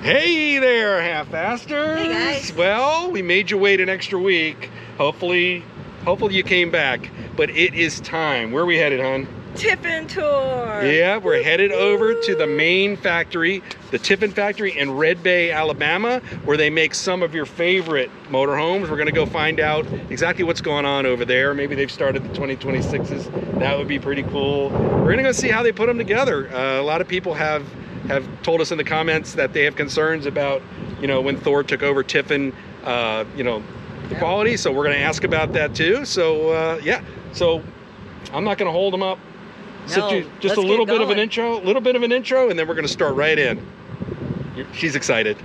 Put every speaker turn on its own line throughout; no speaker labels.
Hey there, half-asters.
Hey guys.
Well, we made you wait an extra week. Hopefully you came back. But it is time. Where are we headed, hon?
Tiffin tour.
Yeah, we're headed over to the main factory, the Tiffin factory in Red Bay, Alabama, where they make some of your favorite motorhomes. We're gonna go find out exactly what's going on over there. Maybe they've started the 2026s. That would be pretty cool. We're gonna go see how they put them together. A lot of people have told us in the comments that they have concerns about, when Thor took over Tiffin, the quality. So we're gonna ask about that too. So yeah, so I'm not gonna hold them up. Just a little bit of an intro, and then we're gonna start right in. She's excited.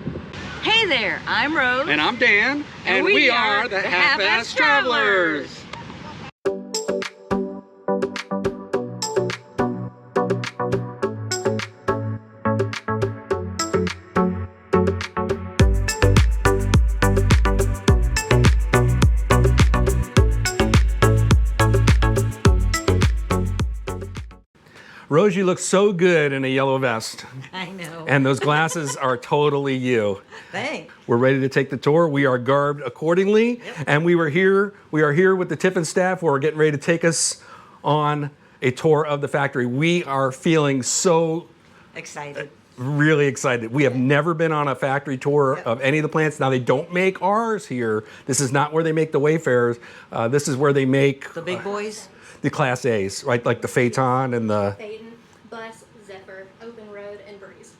Hey there, I'm Rose.
And I'm Dan, and we are the Half-Ass Travelers. Rose, you look so good in a yellow vest.
I know.
And those glasses are totally you.
Thanks.
We're ready to take the tour. We are garbed accordingly.
Yep.
And we are here with the Tiffin staff. We're getting ready to take us on a tour of the factory. We are feeling so
Excited.
Really excited. We have never been on a factory tour of any of the plants. Now, they don't make ours here. This is not where they make the Wayfarers. This is where they make
The big boys?
the Class A's, right? Like the Phaeton and the...
Phaeton, Bus, Zephyr, Open Road, and Breeze.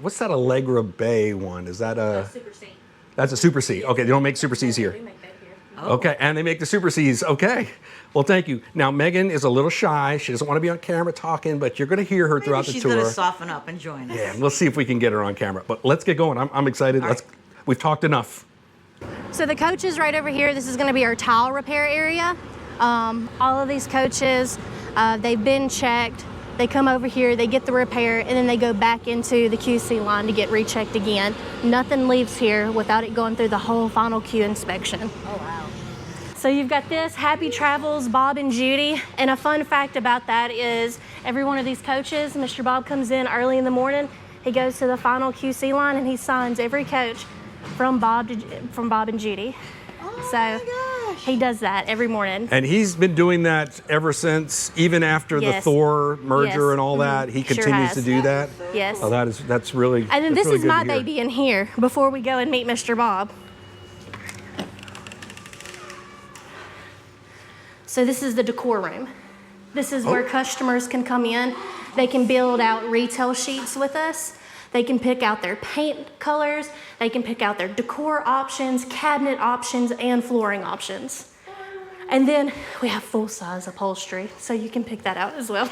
What's that Allegra Bay one? Is that a...
Super C.
That's a Super C. Okay, they don't make Super C's here.
We make that here.
Oh.
Okay, and they make the Super C's. Okay. Well, thank you. Now, Megan is a little shy. She doesn't want to be on camera talking, but you're going to hear her throughout the
She's
tour.
going to soften up and join us.
Yeah, we'll see if we can get her on camera. But let's get going. I'm excited.
All right.
We've talked enough.
So the coaches right over here, this is going to be our tile repair area. All of these coaches, they've been checked. They come over here, they get the repair, and then they go back into the QC line to get rechecked again. Nothing leaves here without it going through the whole final Q inspection.
Oh, wow.
So you've got this, Happy Travels, Bob and Judy. And a fun fact about that is every one of these coaches, Mr. Bob comes in early in the morning, he goes to the final QC line and he signs every coach from Bob and Judy.
Oh,
So
my gosh.
he does that every morning.
And he's been doing that ever since, even after the
Yes.
Thor merger
Yes.
and all that. He
Sure
continues
has.
to do that.
Yes.
Oh, that's really.
And then
that's
this
really
is
good
my
to hear.
baby in here before we go and meet Mr. Bob. So this is the decor room. This is where customers can come in. They can build out retail sheets with us. They can pick out their paint colors. They can pick out their decor options, cabinet options, and flooring options. And then we have full-size upholstery, so you can pick that out as well.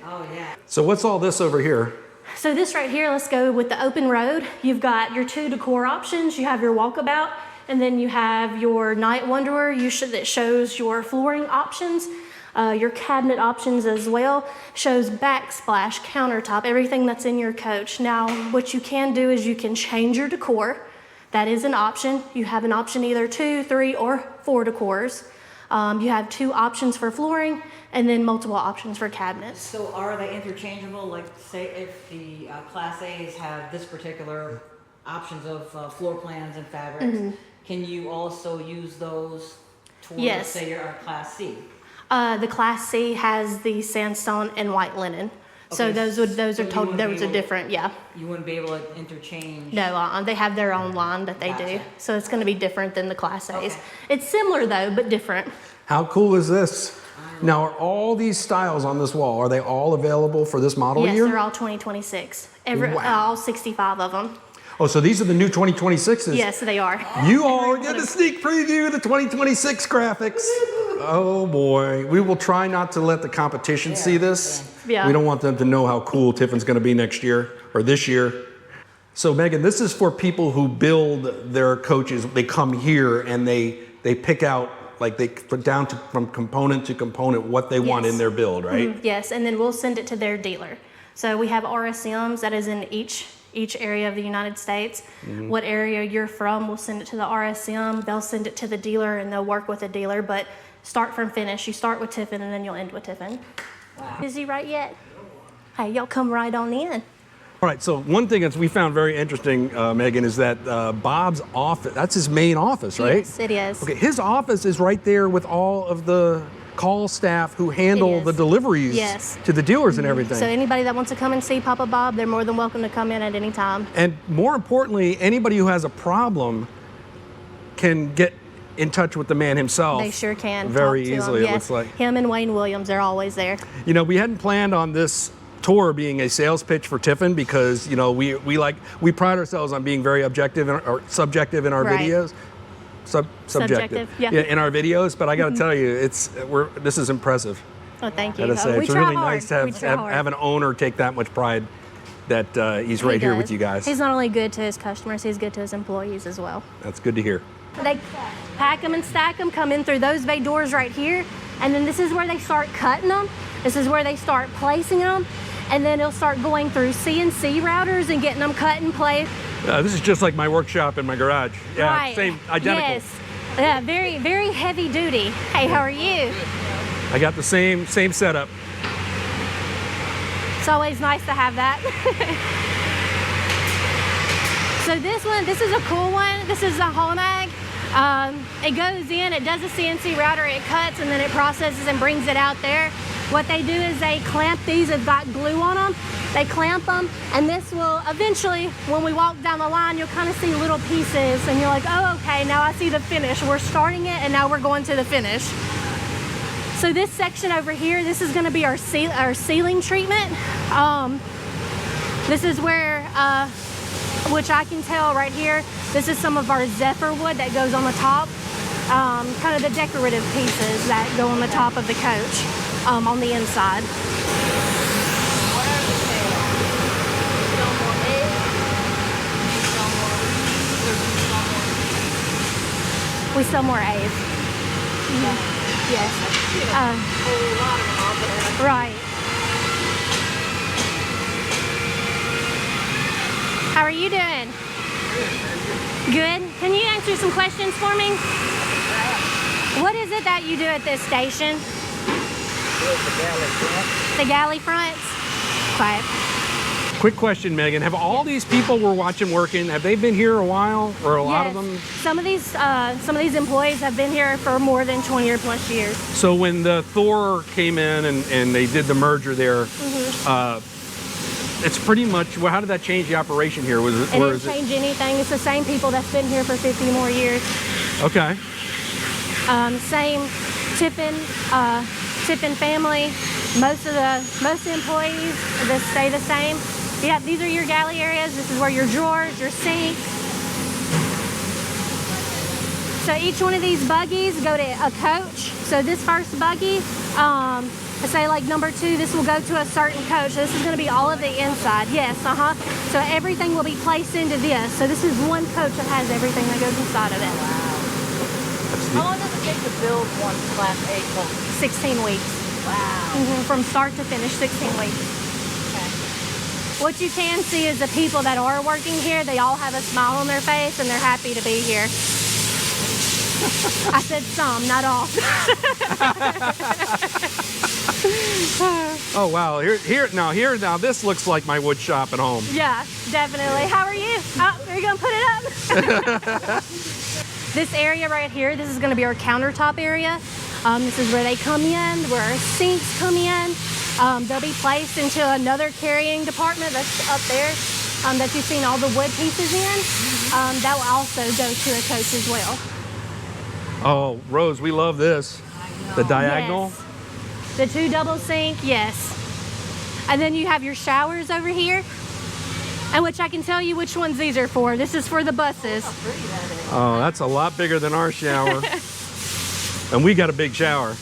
Oh, yeah.
So what's all this over here?
So this right here, let's go with the open road. You've got your two decor options. You have your walkabout, and then you have your night wanderer that shows your flooring options, your cabinet options as well, shows backsplash, countertop, everything that's in your coach. Now, what you can do is you can change your decor. That is an option. You have an option either 2, 3, or 4 decors. You have 2 options for flooring, and then multiple options for cabinets.
So are they interchangeable? Like, say if the Class A's have this particular options of floor plans and fabrics, can you also use those towards,
Yes.
say, your Class C?
The Class C has the sandstone and white linen. So
Okay,
those
so you wouldn't be able-
different, yeah.
You wouldn't be able to interchange?
No, they have their own line that they do.
Gotcha.
So it's going to be different than the Class A's.
Okay.
It's similar though, but different.
How cool is this? Now, are all these styles on this wall, are they all available for this model
Yes,
year?
they're all 2026.
Wow.
All 65 of them.
Oh, so these are the new 2026s?
Yes, they are.
You all are getting a sneak preview of the 2026 graphics. Oh boy, we will try not to let the competition see this.
Yeah.
We don't want them to know how cool Tiffin's gonna be next year, or this year. So Megan, this is for people who build their coaches. They come here and they pick out, like they put down from component to component what they want
Yes.
in their build, right?
Yes, and then we'll send it to their dealer. So we have RSMs that is in each area of the United States. What area you're from, we'll send it to the RSM. They'll send it to the dealer and they'll work with the dealer. But start from finish. You start with Tiffin and then you'll end with Tiffin.
Wow.
Busy right yet? Hey, y'all come right on in.
All right, so one thing that we found very interesting, Megan, is that Bob's office, that's his main office, right?
Yes, it is.
Okay, his office is right there with all of the call staff who handle the deliveries to the dealers and everything.
So anybody that wants to come and see Papa Bob, they're more than welcome to come in at any time.
And more importantly, anybody who has a problem can get in touch with the man himself.
They sure can.
Very
talk to
easily,
him.
it
Yes.
looks like.
Him and Wayne Williams, they're always there.
You know, we hadn't planned on this tour being a sales pitch for Tiffin because, you know, we pride ourselves on being very objective or subjective in our videos. Subjective. Yeah, in our videos, but I got to tell you, this is impressive.
Oh, thank you.
I gotta say, it's really nice to
hard.
have an owner take that much pride that he's right here with you guys.
He's not only good to his customers, he's good to his employees as well.
That's good to hear.
They pack them and stack them, come in through those bay doors right here, and then this is where they start cutting them. This is where they start placing them, and then it'll start going through CNC routers and getting them cut and placed.
This is just like my workshop in my garage. Yeah,
right.
Same, identical.
Yes. Yeah, very, very heavy duty. Hey, how are you?
I got the same setup.
It's always nice to have that. So this is a cool one. This is a Holmag. It goes in, it does a CNC router, it cuts, and then it processes and brings it out there. What they do is they clamp these, it's got glue on them. They clamp them, and this will eventually, when we walk down the line, you'll kind of see little pieces, and you're like, oh, okay, now I see the finish. We're starting it, and now we're going to the finish. So this section over here, this is gonna be our ceiling treatment. This is where, which I can tell right here, this is some of our Zephyr wood that goes on the top. Kind of the decorative pieces that go on the top of the coach on the inside. We sell more A's. Yes. Right. How are you doing? Good. Can you answer some questions for me? What is it that you do at this station? The galley fronts? Quiet.
Quick question, Megan. Have all these people we're watching working, have they been here a while, or a lot of them?
Some of these employees have been here for more than 20 or plus years.
So when the Thor came in and they did the merger there, it's pretty much, well, how did that change the operation here?
It didn't change anything. It's the same people that's been here for 50 more years.
Okay.
Same Tiffin family. Most of the employees that stay the same. Yeah, these are your galley areas. This is where your drawers, your sink. So each one of these buggies go to a coach. So this first buggy, I say like number 2, this will go to a certain coach. So this is going to be all of the inside. Yes, So everything will be placed into this. So this is one coach that has everything that goes inside of it.
Wow. How long does it take to build one Class A coach?
16 weeks.
Wow.
From start to finish, 16 weeks. What you can see is the people that are working here, they all have a smile on their face and they're happy to be here. I said some, not all.
Oh wow, here, this looks like my wood shop at home.
Yeah, definitely. How are you? Oh, are you gonna put it up? This area right here, this is gonna be our countertop area. This is where they come in, where our sinks come in. They'll be placed into another carrying department that's up there that you've seen all the wood pieces in. That will also go to a coach as well.
Oh, Rose, we love this. The diagonal.
Yes. The 2 double sink, yes. And then you have your showers over here. And which I can tell you which ones these are for. This is for the buses.
Oh, that's a lot bigger than our shower. And we got a big shower.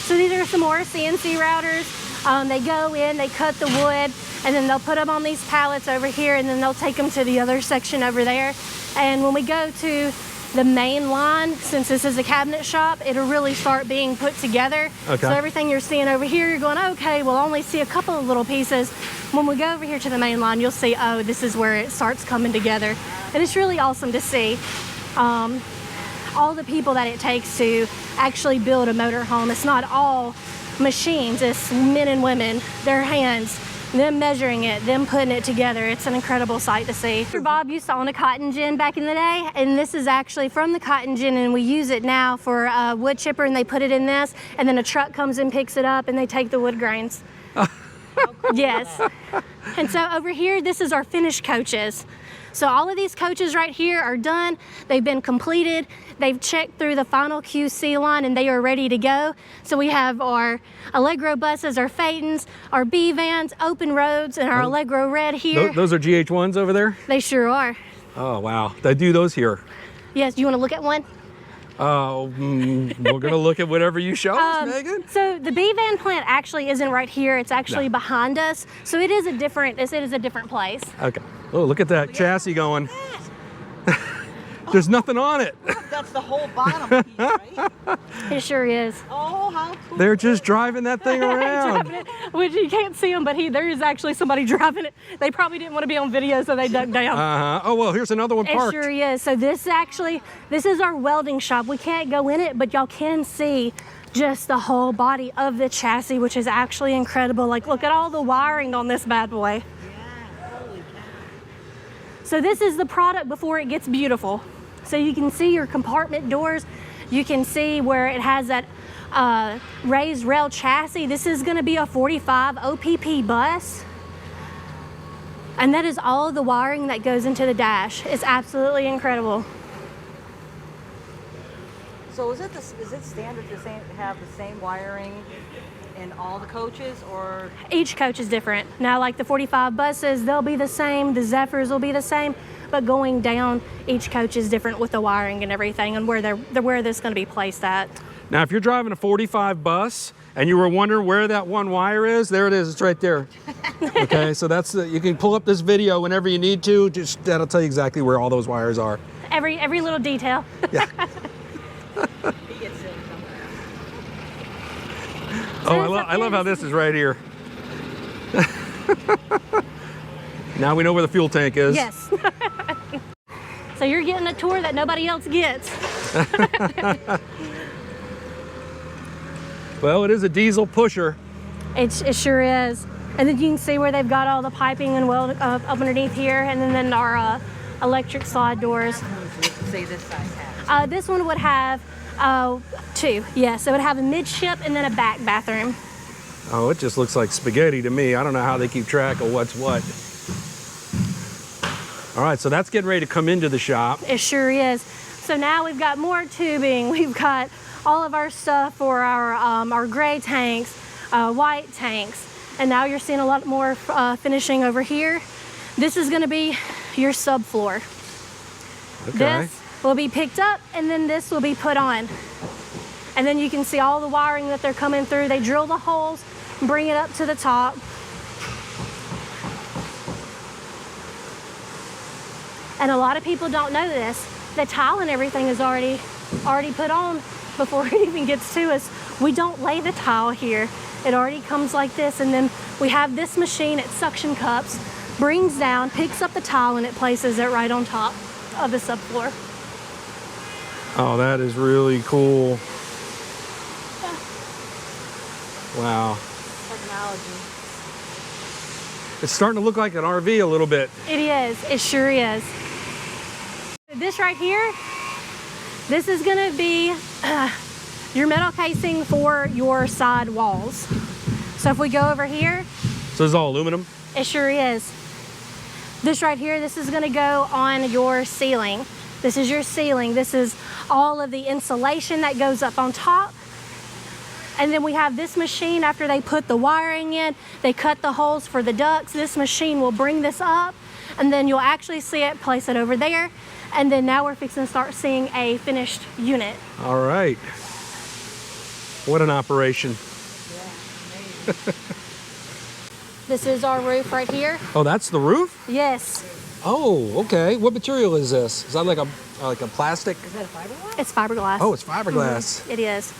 So these are some more CNC routers. They go in, they cut the wood, and then they'll put them on these pallets over here, and then they'll take them to the other section over there. And when we go to the main line, since this is a cabinet shop, it'll really start being put together.
Okay.
So everything you're seeing over here, you're going, okay, we'll only see a couple of little pieces. When we go over here to the main line, you'll see, oh, this is where it starts coming together. And it's really awesome to see. All the people that it takes to actually build a motorhome. It's not all machines, it's men and women, their hands them measuring it, them putting it together. It's an incredible sight to see. Mr. Bob used to own a cotton gin back in the day, and this is actually from the cotton gin, and we use it now for a wood chipper, and they put it in this, and then a truck comes and picks it up, and they take the wood grains. Yes. And so over here, this is our finished coaches. So all of these coaches right here are done. They've been completed. They've checked through the final QC line and they are ready to go. So we have our Allegro buses, our Phaetons, our B vans, open roads, and our Allegro Red here.
Those are GH1s over there?
They sure are.
Oh, wow. They do those here.
Yes, do you want to look at one?
We're going to look at whatever you show us, Megan.
So the B van plant actually isn't right here. It's actually behind us. So it is a different place.
Okay. Oh, look at that chassis going. There's nothing on it.
That's the whole bottom piece, right?
It sure is.
Oh, how cool.
They're just driving that thing around.
Which you can't see them, but there is actually somebody driving it. They probably didn't want to be on video, so they ducked down.
Oh, well, here's another one parked.
It sure is. So this is our welding shop. We can't go in it, but y'all can see just the whole body of the chassis, which is actually incredible. Like, look at all the wiring on this bad boy.
Yeah, holy cow.
So this is the product before it gets beautiful. So you can see your compartment doors. You can see where it has that raised rail chassis. This is going to be a 45 OPP bus. And that is all of the wiring that goes into the dash. It's absolutely incredible.
So is it standard to have the same wiring in all the coaches, or?
Each coach is different. Now, like the 45 buses, they'll be the same. The Zephyrs will be the same. But going down, each coach is different with the wiring and everything, and where this is going to be placed at.
Now, if you're driving a 45 bus and you were wondering where that one wire is, there it is. It's right there. Okay, so you can pull up this video whenever you need to. Just that'll tell you exactly where all those wires are.
Every little detail.
Yeah.
He gets silly sometimes.
Oh, I love how this is right here. Now we know where the fuel tank is.
Yes. So you're getting a tour that nobody else gets.
Well, it is a diesel pusher.
It sure is. And then you can see where they've got all the piping and weld up underneath here, and then our electric slide doors.
Say this size has.
This one would have two. Yes, it would have a midship and then a back bathroom.
Oh, it just looks like spaghetti to me. I don't know how they keep track of what's what. All right, so that's getting ready to come into the shop.
It sure is. So now we've got more tubing. We've got all of our stuff for our gray tanks, white tanks, and now you're seeing a lot more finishing over here. This is going to be your subfloor.
Okay.
This will be picked up, and then this will be put on. And then you can see all the wiring that they're coming through. They drill the holes, bring it up to the top. And a lot of people don't know this. The tile and everything is already put on before it even gets to us. We don't lay the tile here. It already comes like this, and then we have this machine, it suction cups, brings down, picks up the tile, and it places it right on top of the subfloor.
Oh, that is really cool. Wow.
Technology.
It's starting to look like an RV a little bit.
It is. It sure is. This right here, this is going to be your metal casing for your side walls. So if we go over here.
So this is all aluminum?
It sure is. This right here, this is going to go on your ceiling. This is your ceiling. This is all of the insulation that goes up on top. And then we have this machine, after they put the wiring in, they cut the holes for the ducts. This machine will bring this up, and then you'll actually see it, place it over there. And then now we're fixing to start seeing a finished unit.
All right. What an operation.
Yeah,
This is our roof right here.
Oh, that's the roof?
Yes.
Oh, okay. What material is this? Is that like a plastic?
Is that a fiberglass?
It's fiberglass.
Oh, it's fiberglass.
It is.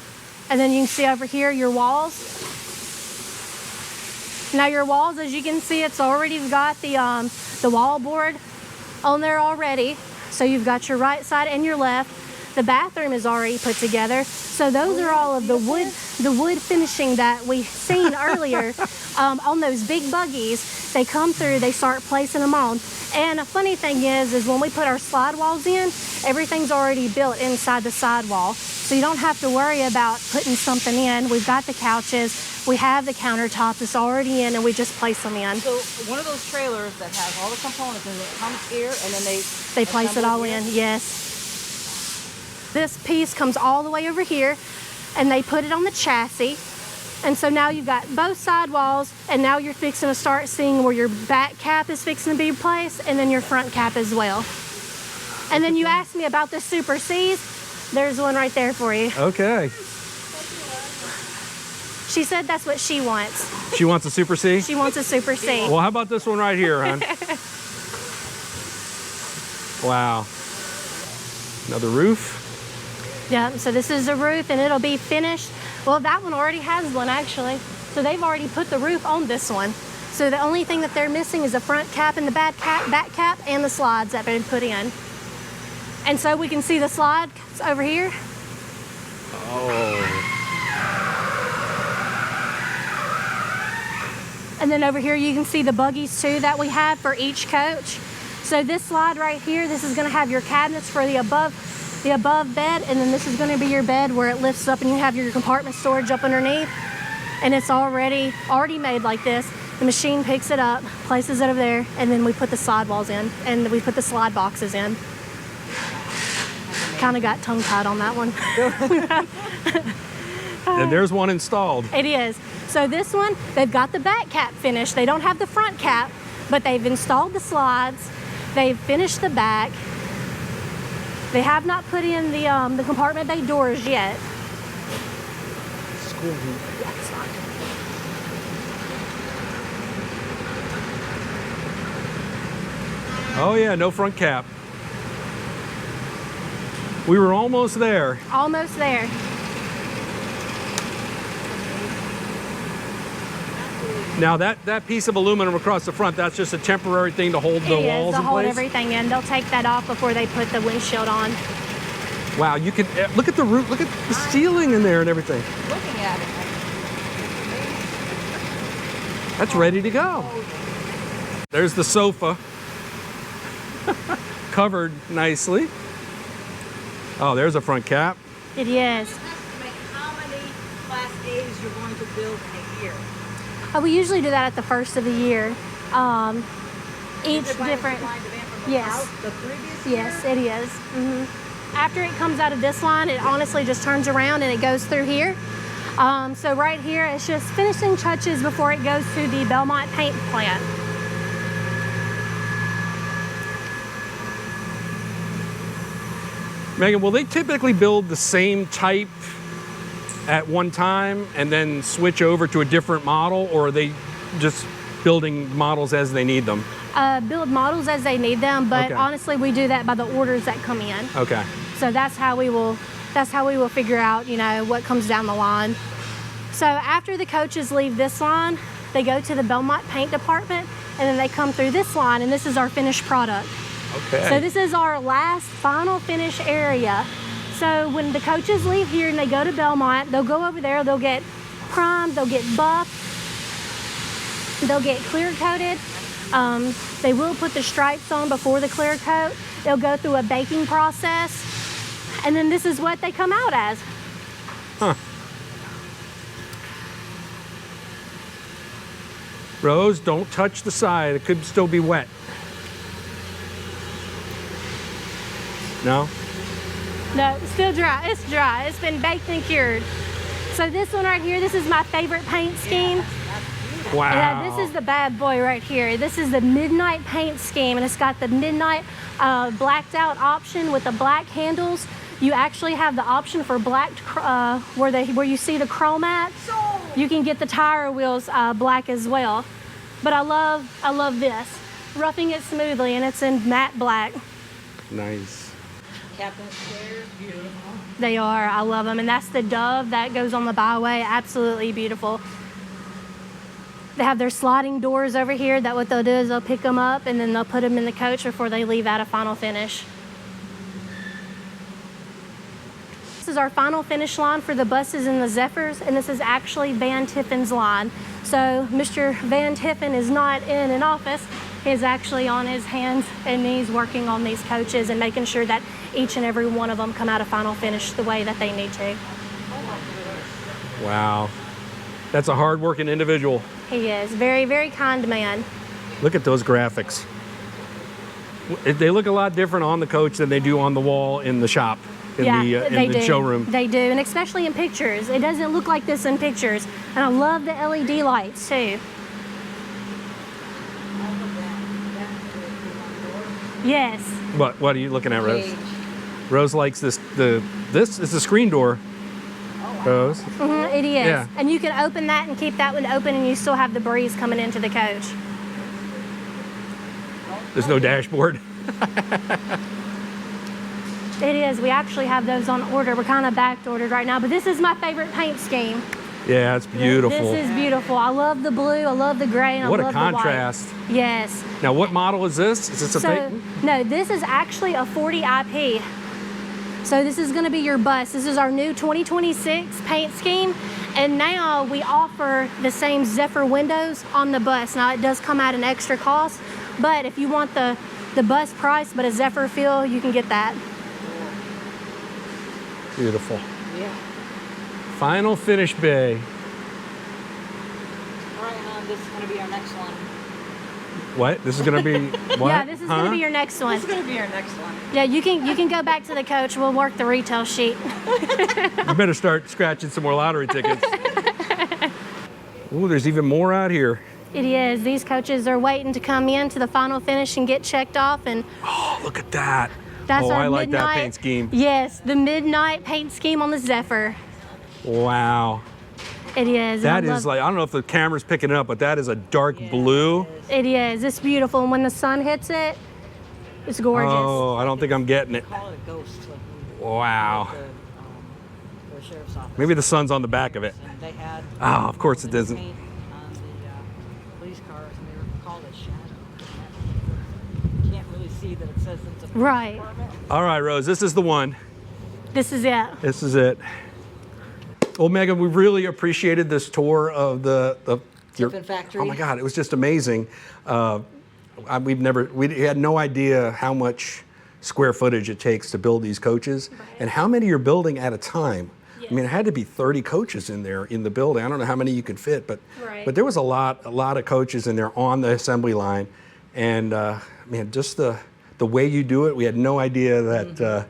And then you can see over here your walls. Now your walls, as you can see, it's already got the wall board on there already. So you've got your right side and your left. The bathroom is already put together. So those are all of the wood finishing that we seen earlier on those big buggies. They come through, they start placing them on. And a funny thing is when we put our slide walls in, everything's already built inside the sidewall. So you don't have to worry about putting something in. We've got the couches, we have the countertops, it's already in, and we just place them in.
So one of those trailers that has all the components and it comes here and then
they place it all in, yes. This piece comes all the way over here and they put it on the chassis. And so now you've got both sidewalls, and now you're fixing to start seeing where your back cap is fixing to be placed, and then your front cap as well. And then you asked me about the Super Cs. There's one right there for you.
Okay.
She said that's what she wants.
She wants a Super C?
She wants a Super C.
Well, how about this one right here, hon? Wow. Another roof.
Yeah, so this is the roof, and it'll be finished. Well, that one already has one, actually. So they've already put the roof on this one. So the only thing that they're missing is the front cap and the back cap and the slides that have been put in. And so we can see the slides over here.
Oh.
And then over here you can see the buggies too that we have for each coach. So this slide right here, this is gonna have your cabinets for the above bed, and then this is gonna be your bed where it lifts up and you have your compartment storage up underneath. And it's already made like this. The machine picks it up, places it over there, and then we put the sidewalls in, and we put the slide boxes in. Kind of got tongue-tied on that one.
And there's one installed.
It is. So this one, they've got the back cap finished. They don't have the front cap, but they've installed the slides. They've finished the back. They have not put in the compartment bay doors yet.
Oh yeah, no front cap. We were almost there.
Almost there.
Now that piece of aluminum across the front, that's just a temporary thing to hold the walls in
to hold
place?
everything in. They'll take that off before they put the windshield on.
Wow, you can look at the roof, look at the ceiling in there and everything.
looking at it.
That's ready to go. There's the sofa. Covered nicely. Oh, there's a front cap.
It is.
You have to estimate how many Class A's you're going to build in a year.
We usually do that at the first of the year. Each different. Yes.
The previous year?
Yes, it is. After it comes out of this line, it honestly just turns around and it goes through here. So right here, it's just finishing touches before it goes to the Belmont paint plant.
Megan, will they typically build the same type at one time and then switch over to a different model, or are they just building models as they need them?
Build models as they need them, but
Okay.
honestly, we do that by the orders that come in.
Okay.
So that's how we will figure out, you know, what comes down the line. So after the coaches leave this line, they go to the Belmont paint department, and then they come through this line, and this is our finished product.
Okay.
So this is our last final finish area. So when the coaches leave here and they go to Belmont, they'll go over there, they'll get primed, they'll get buffed, they'll get clear coated. They will put the stripes on before the clear coat. They'll go through a baking process, and then this is what they come out as.
Huh. Rose, don't touch the side. It could still be wet. No?
No, it's still dry. It's dry. It's been baked and cured. So this one right here, this is my favorite paint scheme.
Wow.
Yeah, this is the bad boy right here. This is the midnight paint scheme, and it's got the midnight blacked out option with the black handles. You actually have the option for black where you see the chrome at. You can get the tire wheels black as well. But I love this. Roughing it smoothly, and it's in matte black.
Nice.
Captain Square, beautiful.
They are. I love them. And that's the Dove that goes on the byway. Absolutely beautiful. They have their sliding doors over here that what they'll do is they'll pick them up and then they'll put them in the coach before they leave out a final finish. This is our final finish line for the buses and the Zephyrs, and this is actually Van Tiffin's line. So Mr. Van Tiffin is not in an office. He's actually on his hands and knees working on these coaches and making sure that each and every one of them come out of final finish the way that they need to.
Wow. That's a hard-working individual.
He is. Very, very kind man.
Look at those graphics. They look a lot different on the coach than they do on the wall in the shop, in the showroom.
They do, and especially in pictures. It doesn't look like this in pictures. And I love the LED lights too. Yes.
What are you looking at, Rose? Rose likes this. This is a screen door. Rose.
Mm-hmm, it is.
Yeah.
And you can open that and keep that one open, and you still have the breeze coming into the coach.
There's no dashboard.
It is. We actually have those on order. We're kind of back ordered right now, but this is my favorite paint scheme.
Yeah, it's beautiful.
This is beautiful. I love the blue. I love the gray. And
What
I love
a contrast.
The white. Yes.
Now, what model is this? Is this a paint?
No, this is actually a 40 IP. So this is going to be your bus. This is our new 2026 paint scheme. And now we offer the same Zephyr windows on the bus. Now it does come at an extra cost, but if you want the bus price but a Zephyr feel, you can get that.
Beautiful.
Yeah.
Final finish bay.
All right, hon, this is going to be our next one.
What? This is going to be what?
Yeah, this is going to be your next one.
This is going to be our next one.
Yeah, you can go back to the coach. We'll work the retail sheet.
You better start scratching some more lottery tickets. Ooh, there's even more out here.
It is. These coaches are waiting to come in to the final finish and get checked off. And
Oh, look at that.
that's our
I like
midnight,
that paint scheme.
Yes, the midnight paint scheme on the Zephyr.
Wow.
It is.
That
and I
is like, I don't know if the camera's picking it up, but that is a dark blue.
It is. It's beautiful. And when the sun hits it, it's gorgeous.
Oh, I don't think I'm getting it.
Call it a ghost. Like
Wow.
the sheriff's office.
Maybe the sun's on the back of it.
And they had
Oh, of course it doesn't.
paint on the police cars, and they were called a shadow. You can't really see that it says it's a police
Right.
department.
All right, Rose, this is the one.
This is it.
This is it. Well, Megan, we really appreciated this tour of your
Tiffin factory.
Oh my God, it was just amazing. We had no idea how much square footage it takes to build these coaches, and how many you're building at a time. I mean, it had to be 30 coaches in there in the building. I don't know how many you could fit, but there was a lot of coaches in there on the assembly line, and man, just the way you do it, we had no idea that.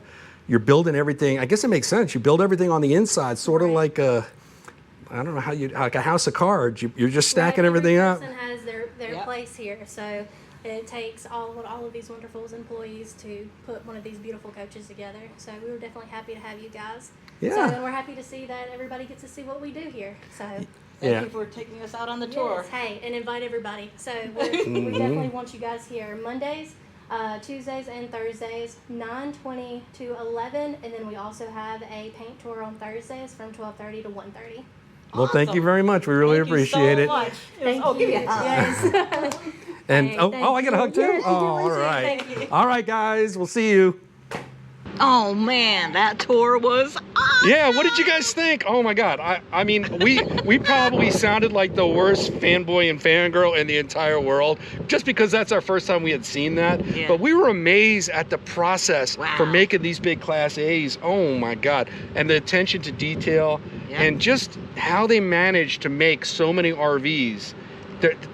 You're building everything. I guess it makes sense. You build everything on the inside, sort of like I don't know like a house of cards. You're just stacking everything up.
Every person has their place here, so it takes all of these wonderful employees to put one of these beautiful coaches together. So we were definitely happy to have you guys.
Yeah.
So we're happy to see that everybody gets to see what we do here. So.
Thank you for taking us out on the tour.
Yes, hey, and invite everybody. So we definitely want you guys here Mondays, Tuesdays and Thursdays, 9:20 to 11, and then we also have a paint tour on Thursdays from 12:30 to 1:30.
Well, thank you very much. We really appreciate it.
Thank you.
Give me a hug.
Yes.
And
Hey,
I
thank
get a hug too.
Yes, you
Oh,
do,
all
Lisa.
right.
Thank you.
All right, guys. We'll see you.
Oh man, that tour was awesome.
Yeah, what did you guys think? Oh my God. I mean, we probably sounded like the worst fanboy and fangirl in the entire world, just because that's our first time we had seen that.
Yeah.
But we were amazed at the process
Wow.
for making these big Class A's. Oh my God. And the attention to detail and just how they managed to make so many RVs.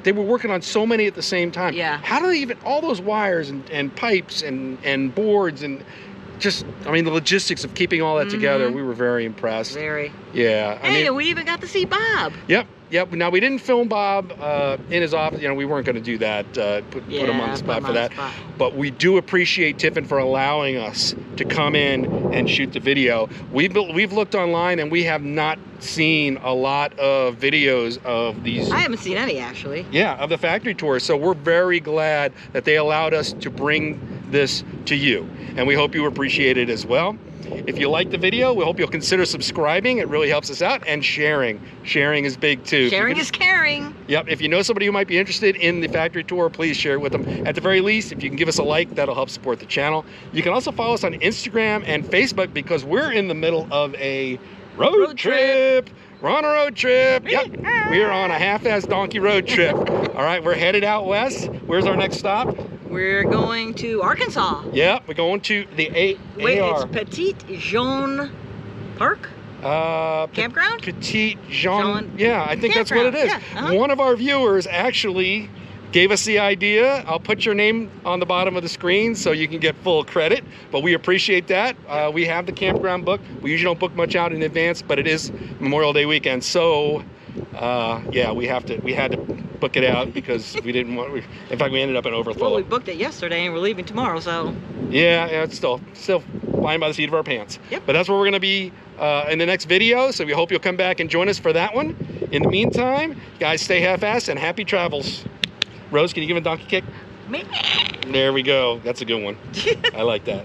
They were working on so many at the same time.
Yeah.
How do they even, all those wires and pipes and boards and just, I mean, the logistics of keeping all that together, we were very impressed.
Very.
Yeah.
Hey, and we even got to see Bob.
Yep. Now, we didn't film Bob in his office. You know, we weren't going to do that, put him on the spot for that. But we do appreciate Tiffin for allowing us to come in and shoot the video. We've looked online, and we have not seen a lot of videos of these.
I haven't seen any, actually.
Yeah, of the factory tours. So we're very glad that they allowed us to bring this to you. And we hope you appreciate it as well. If you like the video, we hope you'll consider subscribing. It really helps us out. And sharing. Sharing is big too.
Sharing is caring.
Yep. If you know somebody who might be interested in the factory tour, please share it with them. At the very least, if you can give us a like, that'll help support the channel. You can also follow us on Instagram and Facebook because we're in the middle of a road trip. We're on a road trip. Yep. We are on a half-ass donkey road trip. All right. We're headed out west. Where's our next stop?
We're going to Arkansas.
Yep. We're going to the
Wait,
AR.
it's Petite Jean Park? Campground?
Petite Jean. Yeah, I think that's what it is.
Yeah,
One of our viewers actually gave us the idea. I'll put your name on the bottom of the screen so you can get full credit, but we appreciate that. We have the campground booked. We usually don't book much out in advance, but it is Memorial Day weekend, so yeah, we had to book it out because we didn't want. In fact, we ended up in overflow.
Well, we booked it yesterday and we're leaving tomorrow, so.
Yeah, it's still flying by the seat of our pants.
Yep.
But that's where we're going to be in the next video, so we hope you'll come back and join us for that one. In the meantime, guys, stay half-assed and happy travels. Rose, can you give him a donkey kick?
Me?
There we go. That's a good one. I like that.